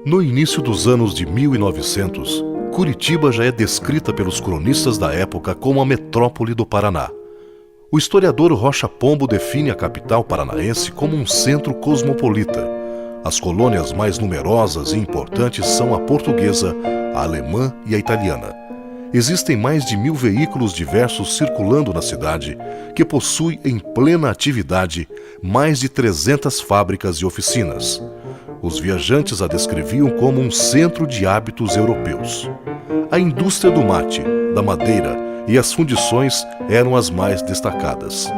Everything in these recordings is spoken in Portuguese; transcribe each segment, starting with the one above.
No início dos anos de 1900, Curitiba já é descrita pelos cronistas da época como a metrópole do Paraná. O historiador Rocha Pombo define a capital paranaense como um centro cosmopolita. As colônias mais numerosas e importantes são a portuguesa, a alemã e a italiana. Existem mais de 1000 veículos diversos circulando na cidade, que possui em plena atividade mais de 300 fábricas e oficinas. Os viajantes a descreviam como um centro de hábitos europeus. A indústria do mate, da madeira e as fundições eram as mais destacadas.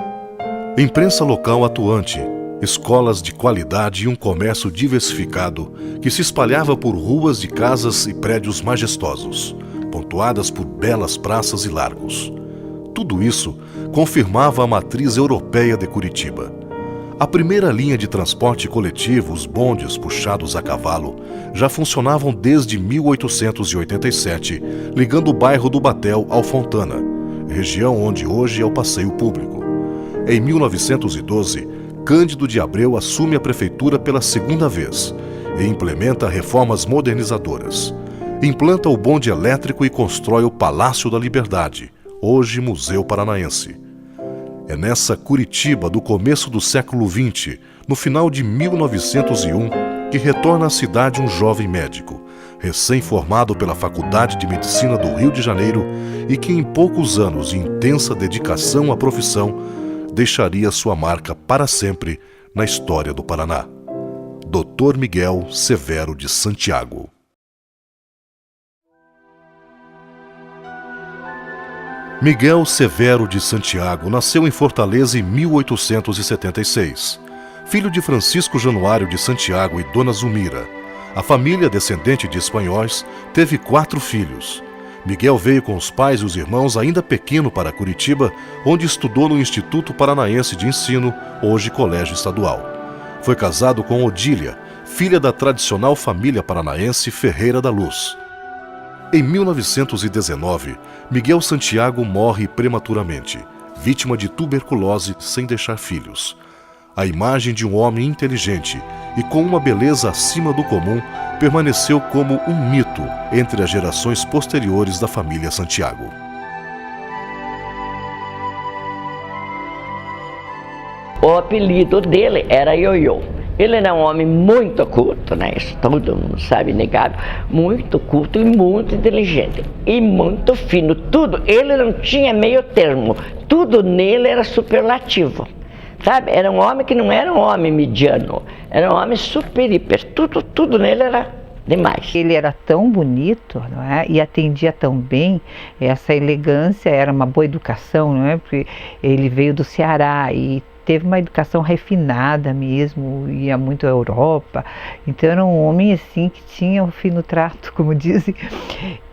Imprensa local atuante, escolas de qualidade e um comércio diversificado que se espalhava por ruas de casas e prédios majestosos, pontuadas por belas praças e largos. Tudo isso confirmava a matriz europeia de Curitiba. A primeira linha de transporte coletivo, os bondes puxados a cavalo, já funcionavam desde 1887, ligando o bairro do Batel ao Fontana, região onde hoje é o passeio público. Em 1912, Cândido de Abreu assume a prefeitura pela segunda vez e implementa reformas modernizadoras. Implanta o bonde elétrico e constrói o Palácio da Liberdade, hoje Museu Paranaense. É nessa Curitiba do começo do século XX, no final de 1901, que retorna à cidade um jovem médico, recém-formado pela Faculdade de Medicina do Rio de Janeiro e que em poucos anos de intensa dedicação à profissão, deixaria sua marca para sempre na história do Paraná. Dr. Miguel Severo de Santiago. Miguel Severo de Santiago nasceu em Fortaleza em 1876. Filho de Francisco Januário de Santiago e Dona Zulmira. A família, descendente de espanhóis, teve 4 filhos. Miguel veio com os pais e os irmãos ainda pequeno para Curitiba, onde estudou no Instituto Paranaense de Ensino, hoje Colégio Estadual. Foi casado com Odília, filha da tradicional família paranaense Ferreira da Luz. Em 1919, Miguel Santiago morre prematuramente, vítima de tuberculose sem deixar filhos. A imagem de um homem inteligente e com uma beleza acima do comum permaneceu como um mito entre as gerações posteriores da família Santiago. O apelido dele era Ioiô. Ele era um homem muito culto, né? Isso todo mundo sabe, negado. Muito culto e muito inteligente. E muito fino. Tudo, ele não tinha meio termo. Tudo nele era superlativo. Sabe? Era um homem que não era um homem mediano. Era um homem super, hiper. Tudo nele era demais. Ele era tão bonito, não é? E atendia tão bem. Essa elegância era uma boa educação, não é? Porque ele veio do Ceará e teve uma educação refinada mesmo, ia muito à Europa, então era um homem assim que tinha um fino trato, como dizem,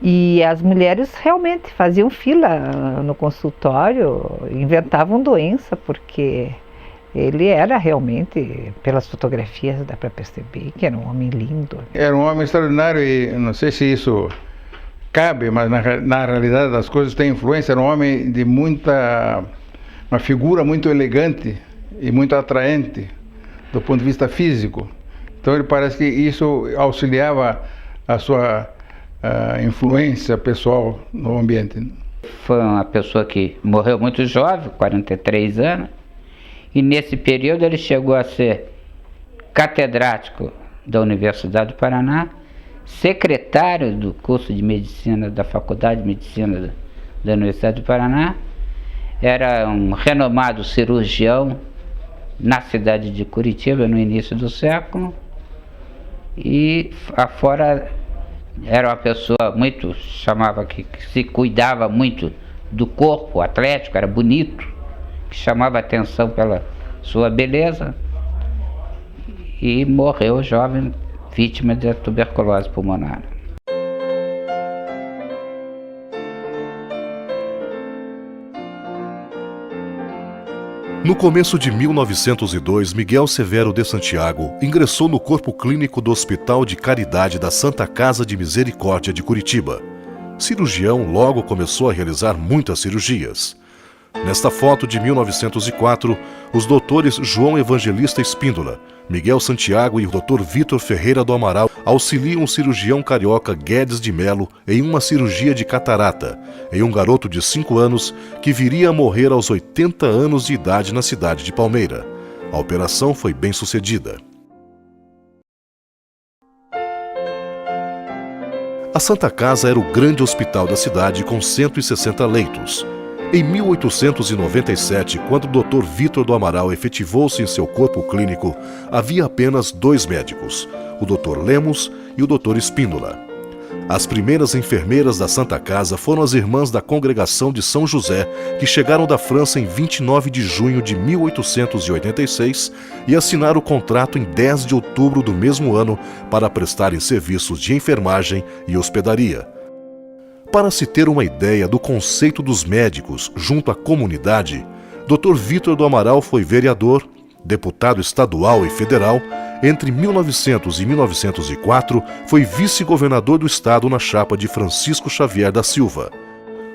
e as mulheres realmente faziam fila no consultório, inventavam doença, porque ele era realmente, pelas fotografias dá para perceber que era um homem lindo. Era um homem extraordinário e não sei se isso cabe, mas na realidade das coisas tem influência, era um homem de uma figura muito elegante e muito atraente do ponto de vista físico. Então ele parece que isso auxiliava a sua influência pessoal no ambiente. Foi uma pessoa que morreu muito jovem, 43 anos, e nesse período ele chegou a ser catedrático da Universidade do Paraná, secretário do curso de Medicina da Faculdade de Medicina da Universidade do Paraná, era um renomado cirurgião na cidade de Curitiba no início do século e afora era uma pessoa muito, chamava que se cuidava muito do corpo atlético, era bonito, que chamava atenção pela sua beleza e morreu jovem, vítima de tuberculose pulmonar. No começo de 1902, Miguel Severo de Santiago ingressou no corpo clínico do Hospital de Caridade da Santa Casa de Misericórdia de Curitiba. Cirurgião, logo começou a realizar muitas cirurgias. Nesta foto de 1904, os doutores João Evangelista Espíndola, Miguel Santiago e o Dr. Vitor Ferreira do Amaral auxiliam o cirurgião carioca Guedes de Melo em uma cirurgia de catarata, em um garoto de 5 anos que viria a morrer aos 80 anos de idade na cidade de Palmeira. A operação foi bem sucedida. A Santa Casa era o grande hospital da cidade com 160 leitos. Em 1897, quando o Dr. Vitor do Amaral efetivou-se em seu corpo clínico, havia apenas 2 médicos, o Dr. Lemos e o Dr. Espíndola. As primeiras enfermeiras da Santa Casa foram as irmãs da Congregação de São José, que chegaram da França em 29 de junho de 1886 e assinaram o contrato em 10 de outubro do mesmo ano para prestarem serviços de enfermagem e hospedaria. Para se ter uma ideia do conceito dos médicos junto à comunidade, Dr. Vitor do Amaral foi vereador, deputado estadual e federal. Entre 1900 e 1904, foi vice-governador do estado na chapa de Francisco Xavier da Silva.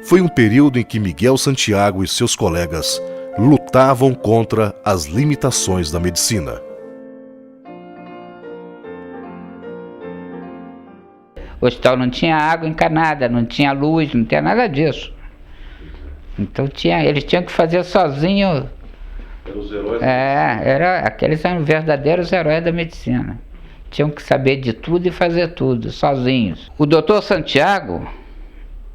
Foi um período em que Miguel Santiago e seus colegas lutavam contra as limitações da medicina. O hospital não tinha água encanada, não tinha luz, não tinha nada disso. Então eles tinham que fazer sozinho. Eram os heróis. Aqueles eram verdadeiros heróis da medicina. Tinham que saber de tudo e fazer tudo, sozinhos. O doutor Santiago,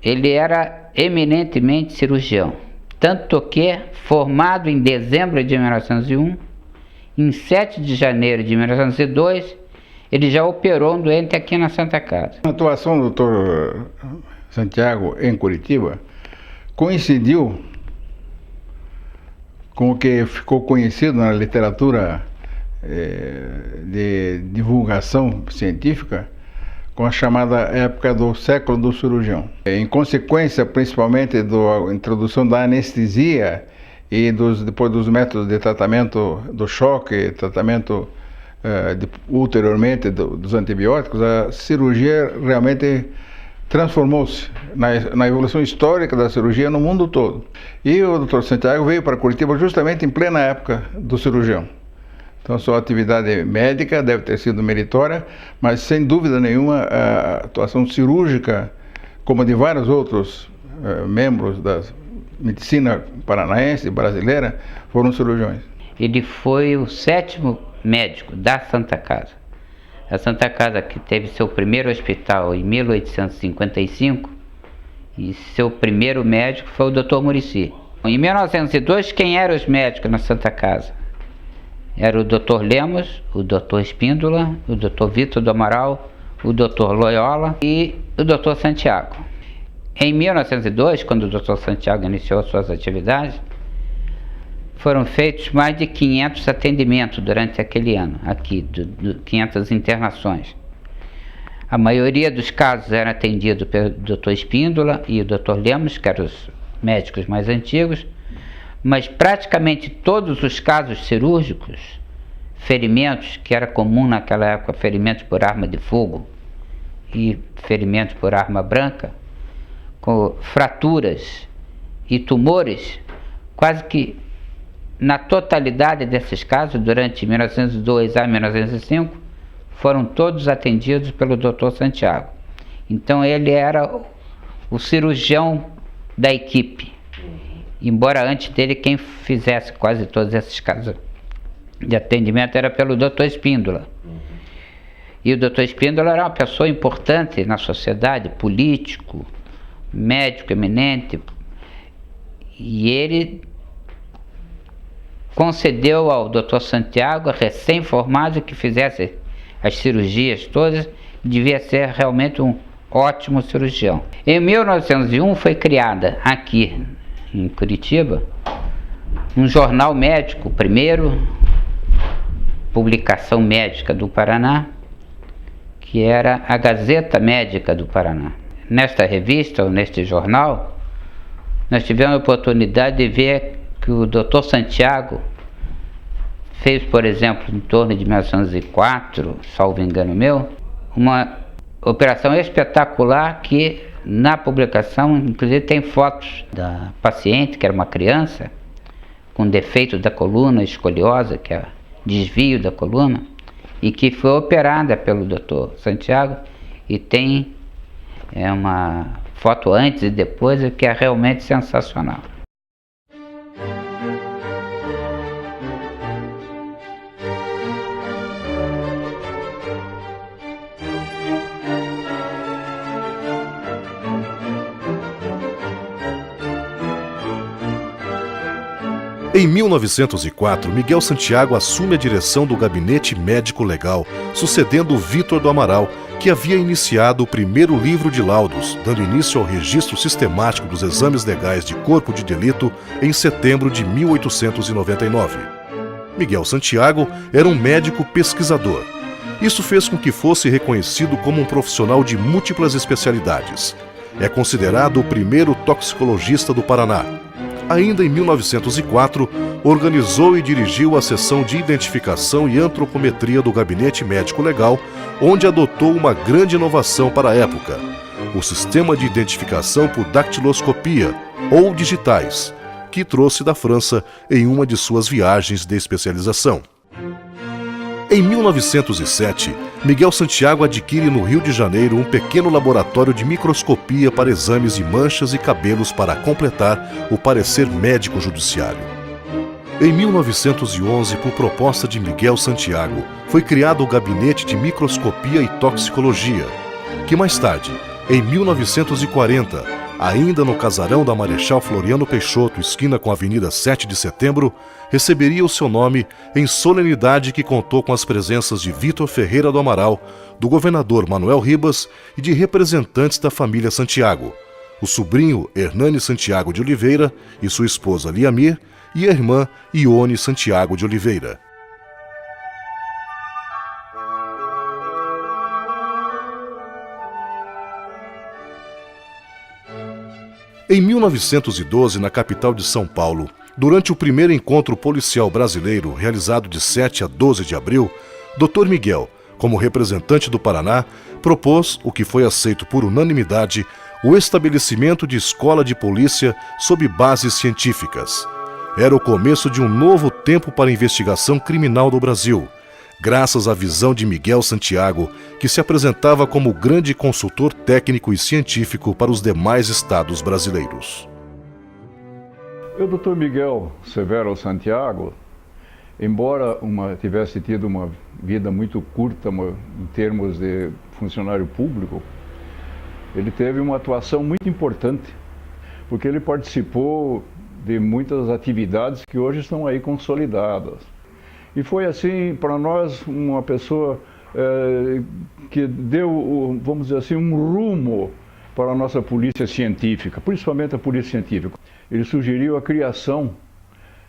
ele era eminentemente cirurgião. Tanto que, formado em dezembro de 1901, em 7 de janeiro de 1902, ele já operou um doente aqui na Santa Casa. A atuação do Dr. Santiago em Curitiba coincidiu com o que ficou conhecido na literatura de divulgação científica com a chamada época do século do cirurgião. Em consequência, principalmente da introdução da anestesia e depois dos métodos de tratamento do choque, tratamento ulteriormente dos antibióticos, a cirurgia realmente transformou-se na evolução histórica da cirurgia no mundo todo. E o Dr. Santiago veio para Curitiba justamente em plena época do cirurgião. Então, sua atividade médica deve ter sido meritória, mas sem dúvida nenhuma a atuação cirúrgica, como de vários outros membros da medicina paranaense e brasileira, foram cirurgiões. Ele foi o 7º médico da Santa Casa. A Santa Casa, que teve seu primeiro hospital em 1855, e seu primeiro médico foi o Dr. Muricy. Em 1902, quem eram os médicos na Santa Casa? Era o Dr. Lemos, o Dr. Espíndola, o Dr. Vitor do Amaral, o Dr. Loyola e o Dr. Santiago. Em 1902, quando o Dr. Santiago iniciou suas atividades, foram feitos mais de 500 atendimentos durante aquele ano, aqui, 500 internações. A maioria dos casos era atendido pelo Dr. Espíndola e o Dr. Lemos, que eram os médicos mais antigos, mas praticamente todos os casos cirúrgicos, ferimentos, que era comum naquela época, ferimentos por arma de fogo e ferimentos por arma branca, com fraturas e tumores, quase que na totalidade desses casos, durante 1902 a 1905, foram todos atendidos pelo Dr. Santiago. Então ele era o cirurgião da equipe, embora antes dele quem fizesse quase todos esses casos de atendimento era pelo Dr. Espíndola. E o Dr. Espíndola era uma pessoa importante na sociedade, político, médico eminente, e ele concedeu ao Dr. Santiago, recém-formado, que fizesse as cirurgias todas, devia ser realmente um ótimo cirurgião. Em 1901 foi criada aqui em Curitiba um jornal médico, primeiro publicação médica do Paraná, que era a Gazeta Médica do Paraná. Nesta revista, ou neste jornal, nós tivemos a oportunidade de ver que o Dr. Santiago fez, por exemplo, em torno de 1904, salvo engano meu, uma operação espetacular que na publicação, inclusive, tem fotos da paciente, que era uma criança, com defeito da coluna, escoliose, que desvio da coluna, e que foi operada pelo Dr. Santiago, e tem uma foto antes e depois que é realmente sensacional. Em 1904, Miguel Santiago assume a direção do Gabinete Médico Legal, sucedendo Vítor do Amaral, que havia iniciado o primeiro livro de laudos, dando início ao registro sistemático dos exames legais de corpo de delito em setembro de 1899. Miguel Santiago era um médico pesquisador. Isso fez com que fosse reconhecido como um profissional de múltiplas especialidades. É considerado o primeiro toxicologista do Paraná. Ainda em 1904, organizou e dirigiu a seção de identificação e antropometria do Gabinete Médico Legal, onde adotou uma grande inovação para a época: o sistema de identificação por dactiloscopia, ou digitais, que trouxe da França em uma de suas viagens de especialização. Em 1907, Miguel Santiago adquire no Rio de Janeiro um pequeno laboratório de microscopia para exames de manchas e cabelos para completar o parecer médico-judiciário. Em 1911, por proposta de Miguel Santiago, foi criado o Gabinete de Microscopia e Toxicologia, que mais tarde, em 1940, ainda no casarão da Marechal Floriano Peixoto, esquina com a Avenida 7 de Setembro, receberia o seu nome em solenidade que contou com as presenças de Vítor Ferreira do Amaral, do governador Manuel Ribas e de representantes da família Santiago, o sobrinho Hernani Santiago de Oliveira e sua esposa Liamir e a irmã Ione Santiago de Oliveira. Em 1912, na capital de São Paulo, durante o primeiro encontro policial brasileiro, realizado de 7 a 12 de abril, Dr. Miguel, como representante do Paraná, propôs, o que foi aceito por unanimidade, o estabelecimento de escola de polícia sob bases científicas. Era o começo de um novo tempo para a investigação criminal do Brasil, graças à visão de Miguel Santiago, que se apresentava como grande consultor técnico e científico para os demais estados brasileiros. O Dr. Miguel Severo Santiago, embora tivesse tido uma vida muito curta em termos de funcionário público, ele teve uma atuação muito importante, porque ele participou de muitas atividades que hoje estão aí consolidadas. E foi assim, para nós, uma pessoa que deu, vamos dizer assim, um rumo para a nossa polícia científica, principalmente a polícia científica. Ele sugeriu a criação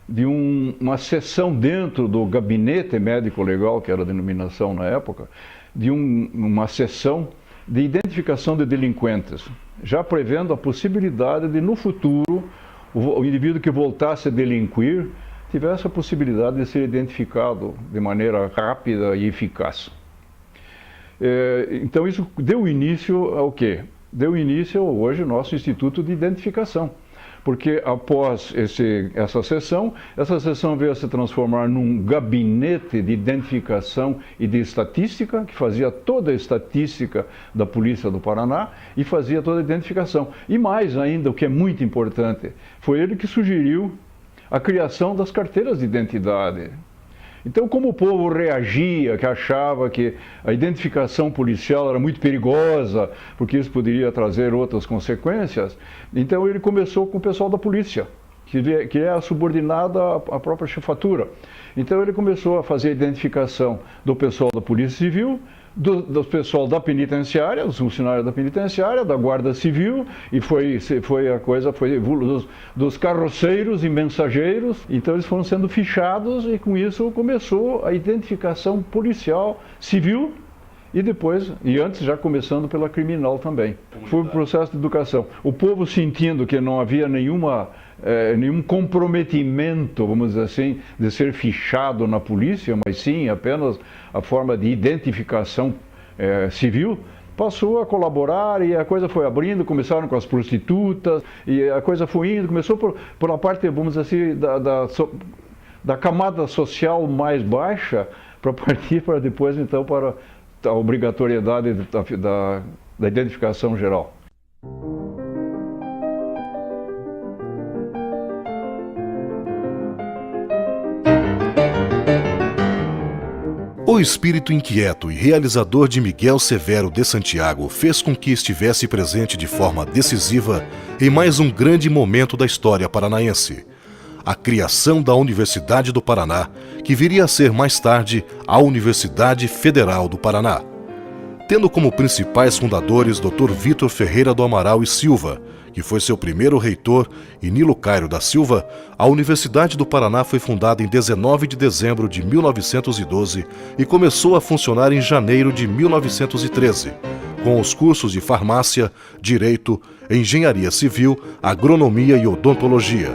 de uma seção dentro do Gabinete Médico Legal, que era a denominação na época, de uma seção de identificação de delinquentes, já prevendo a possibilidade de, no futuro, o indivíduo que voltasse a delinquir tivesse a possibilidade de ser identificado de maneira rápida e eficaz. Então isso deu início ao quê? Deu início hoje ao nosso Instituto de Identificação, porque após essa sessão veio a se transformar num gabinete de identificação e de estatística, que fazia toda a estatística da Polícia do Paraná e fazia toda a identificação. E mais ainda, o que é muito importante, foi ele que sugeriu a criação das carteiras de identidade. Então, como o povo reagia, que achava que a identificação policial era muito perigosa, porque isso poderia trazer outras consequências, então ele começou com o pessoal da polícia, que é subordinado à própria chefatura. Então ele começou a fazer a identificação do pessoal da Polícia Civil, do pessoal da penitenciária, dos funcionários da penitenciária, da Guarda Civil, e foi dos carroceiros e mensageiros. Então eles foram sendo fichados e com isso começou a identificação policial civil e antes já começando pela criminal também. Foi um processo de educação. O povo sentindo que não havia nenhum comprometimento, vamos dizer assim, de ser fichado na polícia, mas sim apenas a forma de identificação civil, passou a colaborar e a coisa foi abrindo, começaram com as prostitutas e a coisa foi indo, começou por uma parte, vamos dizer assim, da camada social mais baixa para partir para depois, então, para a obrigatoriedade da identificação geral. O espírito inquieto e realizador de Miguel Severo de Santiago fez com que estivesse presente de forma decisiva em mais um grande momento da história paranaense: a criação da Universidade do Paraná, que viria a ser mais tarde a Universidade Federal do Paraná. Tendo como principais fundadores Dr. Vitor Ferreira do Amaral e Silva, que foi seu primeiro reitor, e Nilo Cairo da Silva, a Universidade do Paraná foi fundada em 19 de dezembro de 1912 e começou a funcionar em janeiro de 1913, com os cursos de farmácia, direito, engenharia civil, agronomia e odontologia.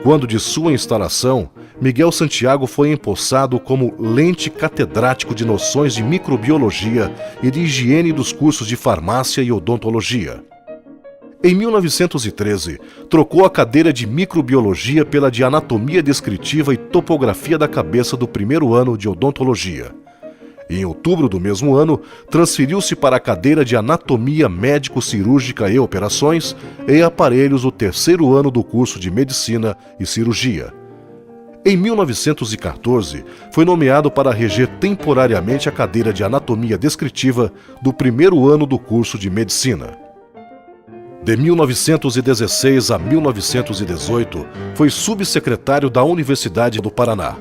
Quando de sua instalação, Miguel Santiago foi empossado como lente catedrático de noções de microbiologia e de higiene dos cursos de farmácia e odontologia. Em 1913, trocou a cadeira de microbiologia pela de anatomia descritiva e topografia da cabeça do primeiro ano de odontologia. Em outubro do mesmo ano, transferiu-se para a cadeira de anatomia médico-cirúrgica e operações e aparelhos do terceiro ano do curso de medicina e cirurgia. Em 1914, foi nomeado para reger temporariamente a cadeira de anatomia descritiva do primeiro ano do curso de medicina. De 1916 a 1918, foi subsecretário da Universidade do Paraná.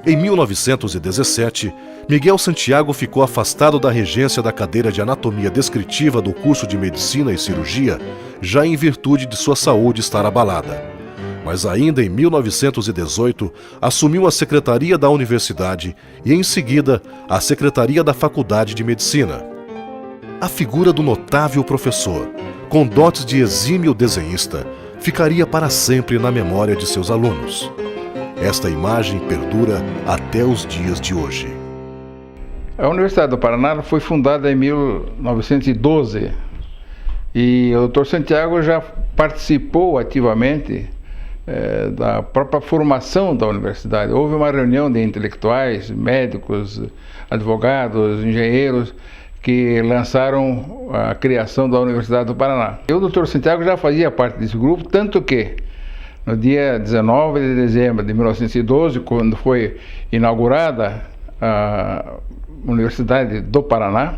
Em 1917, Miguel Santiago ficou afastado da regência da cadeira de anatomia descritiva do curso de medicina e cirurgia, já em virtude de sua saúde estar abalada. Mas ainda em 1918, assumiu a secretaria da universidade e, em seguida, a secretaria da Faculdade de Medicina. A figura do notável professor, com dotes de exímio desenhista, ficaria para sempre na memória de seus alunos. Esta imagem perdura até os dias de hoje. A Universidade do Paraná foi fundada em 1912 e o Dr. Santiago já participou ativamente da própria formação da universidade. Houve uma reunião de intelectuais, médicos, advogados, engenheiros, que lançaram a criação da Universidade do Paraná. E o Dr. Santiago já fazia parte desse grupo, tanto que no dia 19 de dezembro de 1912, quando foi inaugurada a Universidade do Paraná,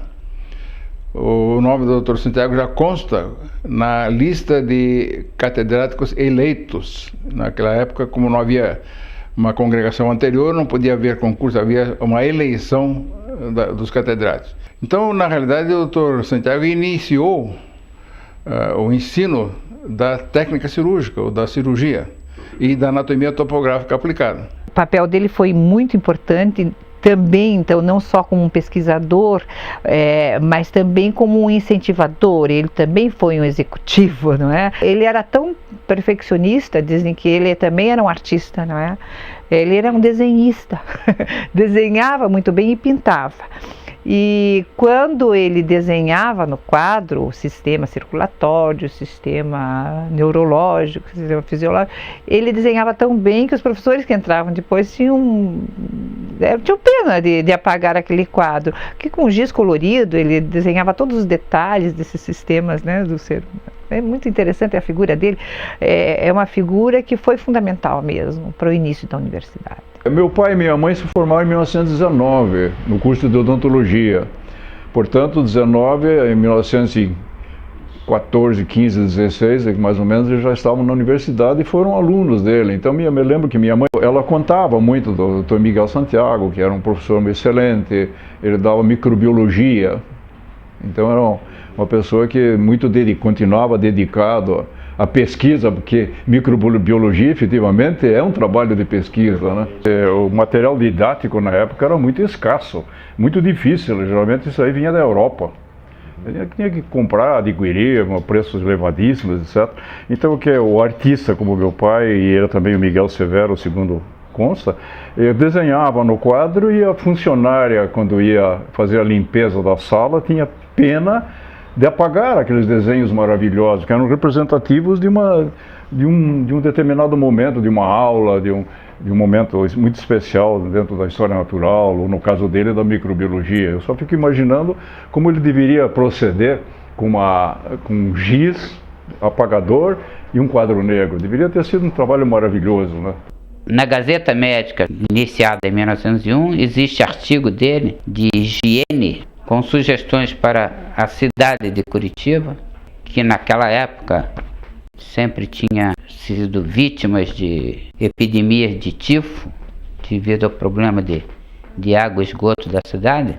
o nome do Dr. Santiago já consta na lista de catedráticos eleitos. Naquela época, como não havia uma congregação anterior, não podia haver concurso, havia uma eleição dos catedráticos. Então, na realidade, o Dr. Santiago iniciou o ensino da técnica cirúrgica, ou da cirurgia, e da anatomia topográfica aplicada. O papel dele foi muito importante também, então, não só como um pesquisador, mas também como um incentivador. Ele também foi um executivo, não é? Ele era tão perfeccionista, dizem que ele também era um artista, não é? Ele era um desenhista, desenhava muito bem e pintava. E quando ele desenhava no quadro o sistema circulatório, o sistema neurológico, o sistema fisiológico, ele desenhava tão bem que os professores que entravam depois tinham pena de apagar aquele quadro, porque com giz colorido ele desenhava todos os detalhes desses sistemas, né, do ser. É muito interessante a figura dele, é uma figura que foi fundamental mesmo para o início da universidade. Meu pai e minha mãe se formaram em 1919, no curso de odontologia. Portanto, 19, em 1914, 15, 16, mais ou menos, eles já estavam na universidade e foram alunos dele. Então, eu me lembro que minha mãe, ela contava muito do Dr. Miguel Santiago, que era um professor excelente, ele dava microbiologia. Então, era uma pessoa que continuava dedicado a pesquisa, porque microbiologia efetivamente é um trabalho de pesquisa, né? O material didático na época era muito escasso, muito difícil, geralmente isso aí vinha da Europa. Tinha que comprar, adquirir, a preços elevadíssimos, etc. Então o artista, como meu pai, e era também o Miguel Severo, segundo consta, desenhava no quadro e a funcionária, quando ia fazer a limpeza da sala, tinha pena de apagar aqueles desenhos maravilhosos, que eram representativos de uma de um determinado momento, de uma aula, de um momento muito especial dentro da história natural, ou no caso dele, da microbiologia. Eu só fico imaginando como ele deveria proceder com um giz, apagador e um quadro negro. Deveria ter sido um trabalho maravilhoso, né? Na Gazeta Médica, iniciada em 1901, existe artigo dele de higiene com sugestões para a cidade de Curitiba, que naquela época sempre tinha sido vítimas de epidemias de tifo devido ao problema de água e esgoto da cidade.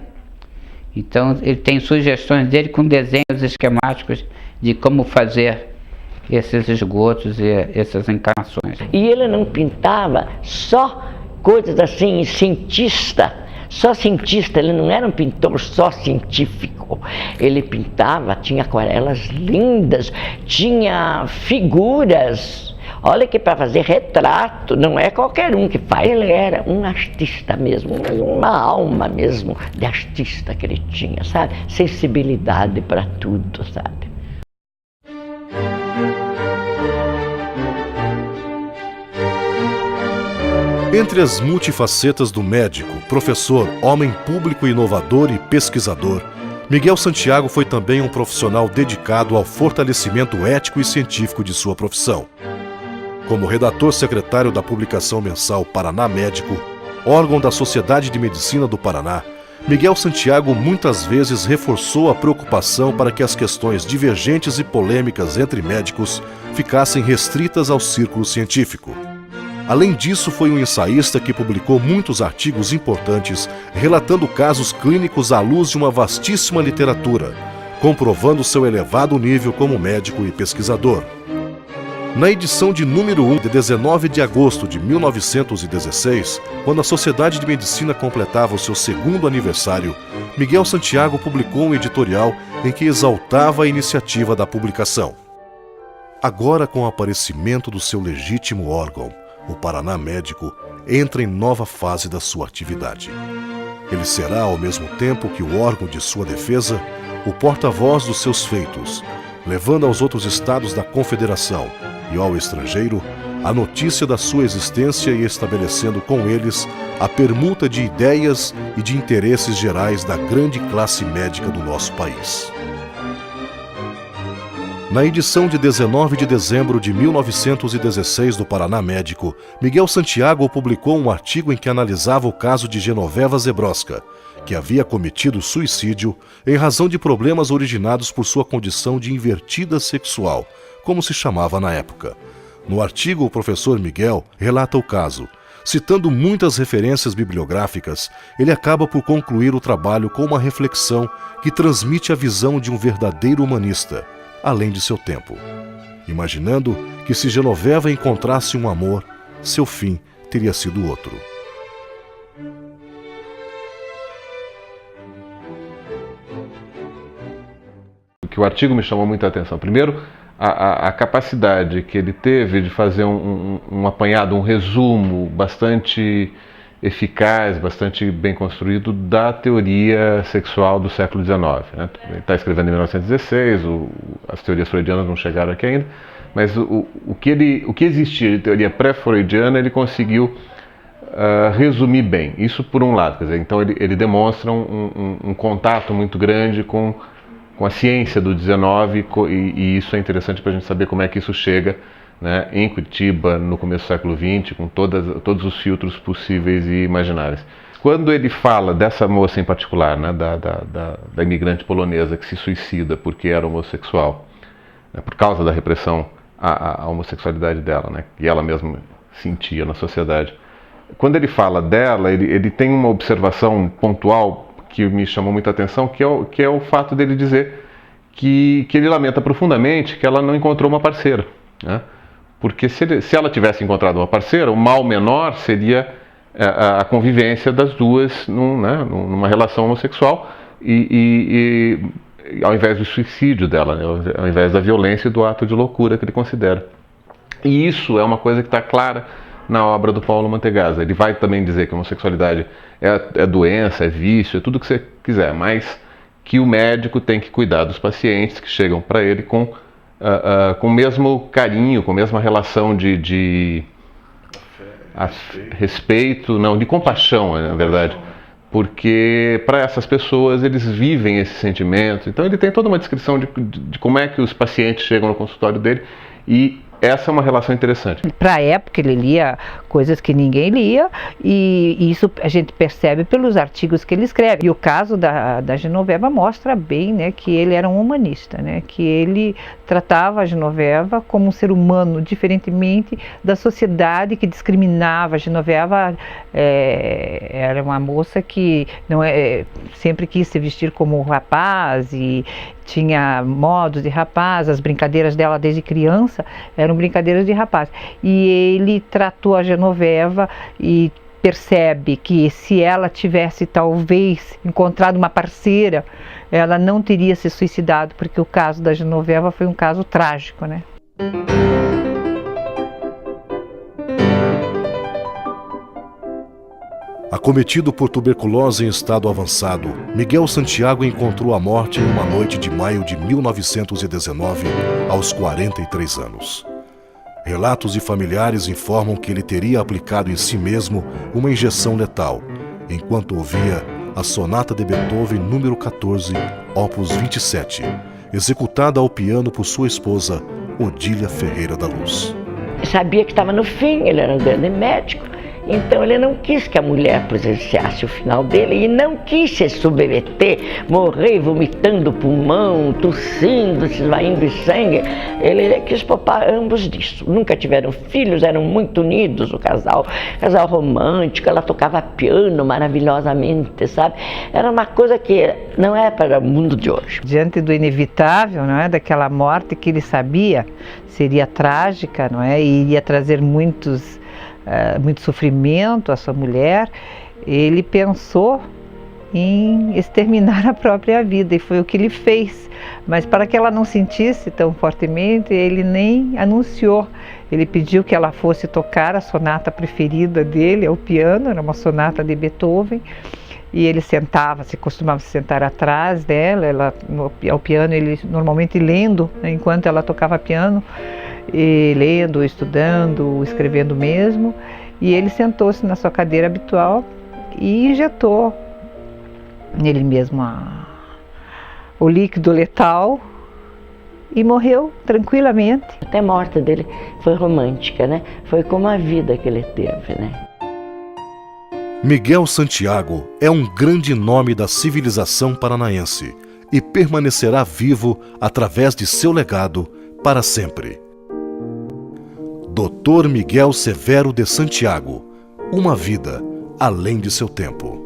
Então ele tem sugestões dele com desenhos esquemáticos de como fazer esses esgotos e essas encanações. E ele não pintava só coisas assim, só cientista, ele não era um pintor só científico. Ele pintava, tinha aquarelas lindas, tinha figuras. Olha que para fazer retrato, não é qualquer um que faz. Ele era um artista mesmo, uma alma mesmo de artista que ele tinha, sabe? Sensibilidade para tudo, sabe? Entre as multifacetas do médico, professor, homem público inovador e pesquisador, Miguel Santiago foi também um profissional dedicado ao fortalecimento ético e científico de sua profissão. Como redator secretário da publicação mensal Paraná Médico, órgão da Sociedade de Medicina do Paraná, Miguel Santiago muitas vezes reforçou a preocupação para que as questões divergentes e polêmicas entre médicos ficassem restritas ao círculo científico. Além disso, foi um ensaísta que publicou muitos artigos importantes relatando casos clínicos à luz de uma vastíssima literatura, comprovando seu elevado nível como médico e pesquisador. Na edição de número 1, de 19 de agosto de 1916, quando a Sociedade de Medicina completava o seu segundo aniversário, Miguel Santiago publicou um editorial em que exaltava a iniciativa da publicação. Agora, com o aparecimento do seu legítimo órgão, o Paraná Médico entra em nova fase da sua atividade. Ele será, ao mesmo tempo que o órgão de sua defesa, o porta-voz dos seus feitos, levando aos outros estados da Confederação e ao estrangeiro a notícia da sua existência e estabelecendo com eles a permuta de ideias e de interesses gerais da grande classe médica do nosso país. Na edição de 19 de dezembro de 1916 do Paraná Médico, Miguel Santiago publicou um artigo em que analisava o caso de Genoveva Zebrowska, que havia cometido suicídio em razão de problemas originados por sua condição de invertida sexual, como se chamava na época. No artigo, o professor Miguel relata o caso. Citando muitas referências bibliográficas, ele acaba por concluir o trabalho com uma reflexão que transmite a visão de um verdadeiro humanista, além de seu tempo, imaginando que se Genoveva encontrasse um amor, seu fim teria sido outro. O que o artigo me chamou muita atenção. Primeiro, a capacidade que ele teve de fazer um apanhado, um resumo bastante eficaz, bastante bem construído da teoria sexual do século XIX. Né? Ele está escrevendo em 1916, as teorias freudianas não chegaram aqui ainda, mas o que existia de teoria pré-freudiana ele conseguiu resumir bem. Isso por um lado, quer dizer, então ele demonstra um contato muito grande com a ciência do XIX e isso é interessante para a gente saber como é que isso chega, né, em Curitiba, no começo do século XX, com todos os filtros possíveis e imagináveis. Quando ele fala dessa moça em particular, né, da imigrante polonesa que se suicida porque era homossexual, né, por causa da repressão à homossexualidade dela, né, que ela mesma sentia na sociedade. Quando ele fala dela, ele tem uma observação pontual que me chamou muita atenção, que é o fato dele dizer que ele lamenta profundamente que ela não encontrou uma parceira, né? Porque se ela tivesse encontrado uma parceira, o mal menor seria a convivência das duas numa relação homossexual e ao invés do suicídio dela, né? Ao invés da violência e do ato de loucura que ele considera. E isso é uma coisa que está clara na obra do Paulo Mantegazza. Ele vai também dizer que a homossexualidade é doença, é vício, é tudo o que você quiser, mas que o médico tem que cuidar dos pacientes que chegam para ele com com o mesmo carinho, com a mesma relação de respeito, não, de compaixão, na verdade. Porque para essas pessoas eles vivem esse sentimento. Então ele tem toda uma descrição de como é que os pacientes chegam no consultório dele, e essa é uma relação interessante. Para a época ele lia coisas que ninguém lia, e isso a gente percebe pelos artigos que ele escreve. E o caso da Genoveva mostra bem, né, que ele era um humanista, né, que ele tratava a Genoveva como um ser humano, diferentemente da sociedade que discriminava. A Genoveva era uma moça que sempre quis se vestir como um rapaz e tinha modos de rapaz. As brincadeiras dela desde criança eram brincadeiras de rapaz. E ele tratou a Genoveva e percebe que se ela tivesse talvez encontrado uma parceira, ela não teria se suicidado, porque o caso da Genoveva foi um caso trágico, né? Acometido por tuberculose em estado avançado, Miguel Santiago encontrou a morte em uma noite de maio de 1919, aos 43 anos. Relatos de familiares informam que ele teria aplicado em si mesmo uma injeção letal, enquanto ouvia a Sonata de Beethoven número 14, opus 27, executada ao piano por sua esposa, Odília Ferreira da Luz. Sabia que estava no fim, ele era um grande médico. Então ele não quis que a mulher presenciasse o final dele e não quis se submeter, morrer vomitando o pulmão, tossindo, se esvaindo de sangue. Ele quis poupar ambos disso. Nunca tiveram filhos, eram muito unidos, o casal romântico. Ela tocava piano maravilhosamente, sabe? Era uma coisa que não é para o mundo de hoje. Diante do inevitável, não é, daquela morte que ele sabia seria trágica, não é, e iria trazer muito sofrimento à sua mulher, ele pensou em exterminar a própria vida, e foi o que ele fez. Mas para que ela não sentisse tão fortemente, ele nem anunciou. Ele pediu que ela fosse tocar a sonata preferida dele ao piano, era uma sonata de Beethoven, e ele costumava se sentar atrás dela, ao piano, ele normalmente lendo, né, enquanto ela tocava piano, e lendo, estudando, escrevendo mesmo, e ele sentou-se na sua cadeira habitual e injetou nele mesmo o líquido letal e morreu tranquilamente. Até a morte dele foi romântica, né? Foi como a vida que ele teve, né? Miguel Santiago é um grande nome da civilização paranaense e permanecerá vivo através de seu legado para sempre. Dr. Miguel Severo de Santiago, uma vida além de seu tempo.